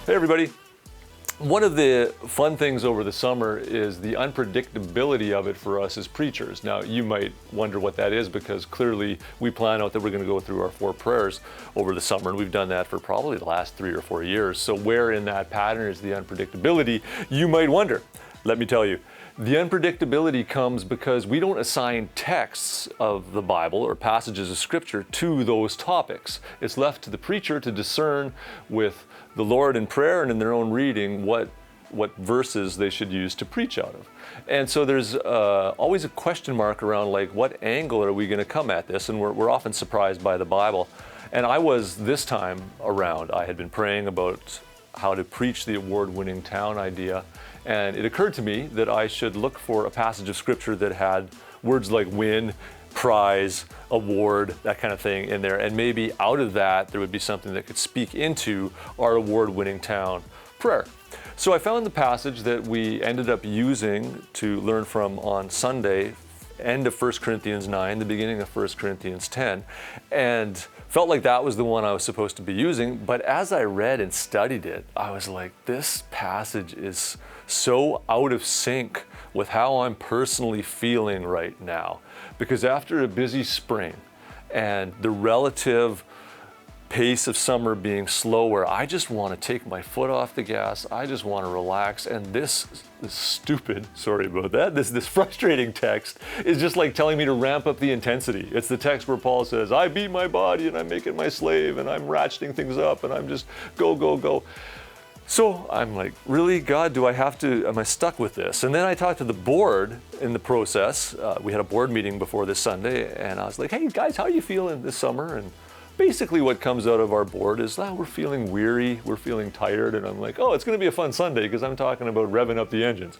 Hey everybody. One of the fun things over the summer is the unpredictability of it for us as preachers. Now, you might wonder what that is because clearly we plan out that we're going to go through our 4 prayers over the summer, and we've done that for probably the last 3 or 4 years. So where in that pattern is the unpredictability, you might wonder. Let me tell you. The unpredictability comes because we don't assign texts of the Bible or passages of Scripture to those topics. It's left to the preacher to discern with the Lord in prayer and in their own reading what verses they should use to preach out of. And so there's always a question mark around like what angle are we going to come at this, and we're often surprised by the Bible. And I was this time around, I had been praying about how to preach the award-winning town idea, and it occurred to me that I should look for a passage of Scripture that had words like win, prize, award, that kind of thing in there, and maybe out of that there would be something that could speak into our award-winning town prayer. So I found the passage that we ended up using to learn from on Sunday, end of 1 Corinthians 9, the beginning of 1 Corinthians 10, and felt like that was the one I was supposed to be using. But as I read and studied it, I was like, this passage is so out of sync with how I'm personally feeling right now. Because after a busy spring and the relative pace of summer being slower, I just want to take my foot off the gas. I just want to relax. And this stupid, sorry about that, this frustrating text is just like telling me to ramp up the intensity. It's the text where Paul says, I beat my body and I make it my slave and I'm ratcheting things up and I'm just go, go, go. So I'm like, really, God, am I stuck with this? And then I talked to the board in the process. We had a board meeting before this Sunday, and I was like, hey guys, how are you feeling this summer? And basically what comes out of our board is, we're feeling weary, we're feeling tired, and I'm like, oh, it's gonna be a fun Sunday because I'm talking about revving up the engines.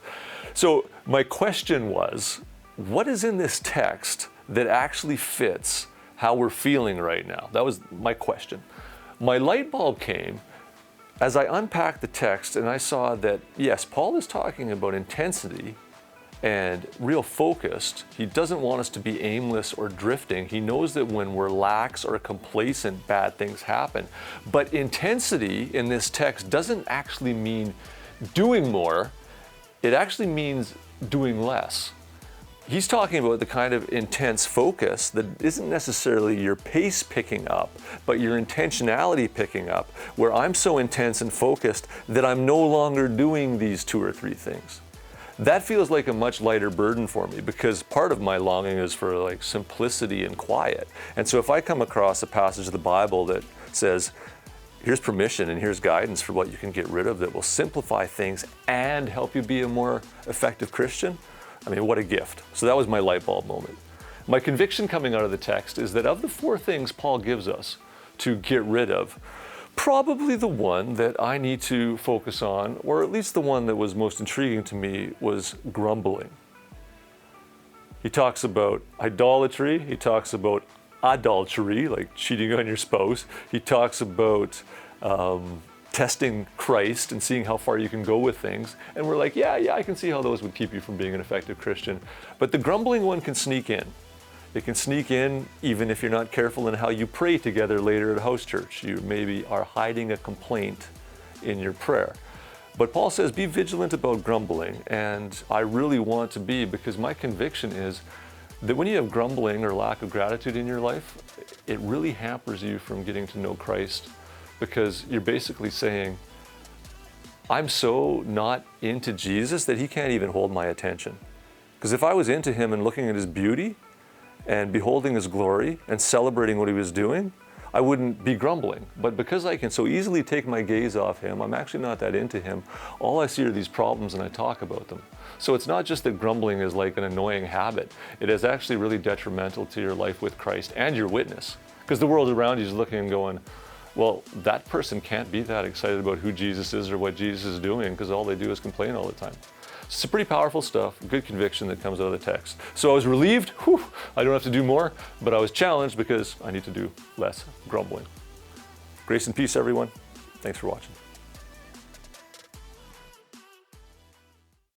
So my question was, what is in this text that actually fits how we're feeling right now? That was my question. My light bulb came as I unpacked the text and I saw that, yes, Paul is talking about intensity and real focused. He doesn't want us to be aimless or drifting. He knows that when we're lax or complacent, bad things happen. But intensity in this text doesn't actually mean doing more. It actually means doing less. He's talking about the kind of intense focus that isn't necessarily your pace picking up, but your intentionality picking up, where I'm so intense and focused that I'm no longer doing these 2 or 3 things. That feels like a much lighter burden for me because part of my longing is for like simplicity and quiet. And so if I come across a passage of the Bible that says, here's permission and here's guidance for what you can get rid of that will simplify things and help you be a more effective Christian, I mean, what a gift. So that was my light bulb moment. My conviction coming out of the text is that of the 4 things Paul gives us to get rid of, probably the one that I need to focus on, or at least the one that was most intriguing to me, was grumbling. He talks about idolatry, he talks about adultery, like cheating on your spouse. He talks about testing Christ and seeing how far you can go with things. And we're like, yeah, I can see how those would keep you from being an effective Christian. But the grumbling one can sneak in. It can sneak in even if you're not careful in how you pray together later at Housechurch. You maybe are hiding a complaint in your prayer. But Paul says, be vigilant about grumbling. And I really want to be, because my conviction is that when you have grumbling or lack of gratitude in your life, it really hampers you from getting to know Christ. Because you're basically saying, I'm so not into Jesus that he can't even hold my attention. Because if I was into him and looking at his beauty and beholding his glory and celebrating what he was doing, I wouldn't be grumbling. But because I can so easily take my gaze off him, I'm actually not that into him. All I see are these problems and I talk about them. So it's not just that grumbling is like an annoying habit. It is actually really detrimental to your life with Christ and your witness. Because the world around you is looking and going, well, that person can't be that excited about who Jesus is or what Jesus is doing because all they do is complain all the time. It's pretty powerful stuff, good conviction that comes out of the text. So I was relieved, I don't have to do more, but I was challenged because I need to do less grumbling. Grace and peace, everyone. Thanks for watching.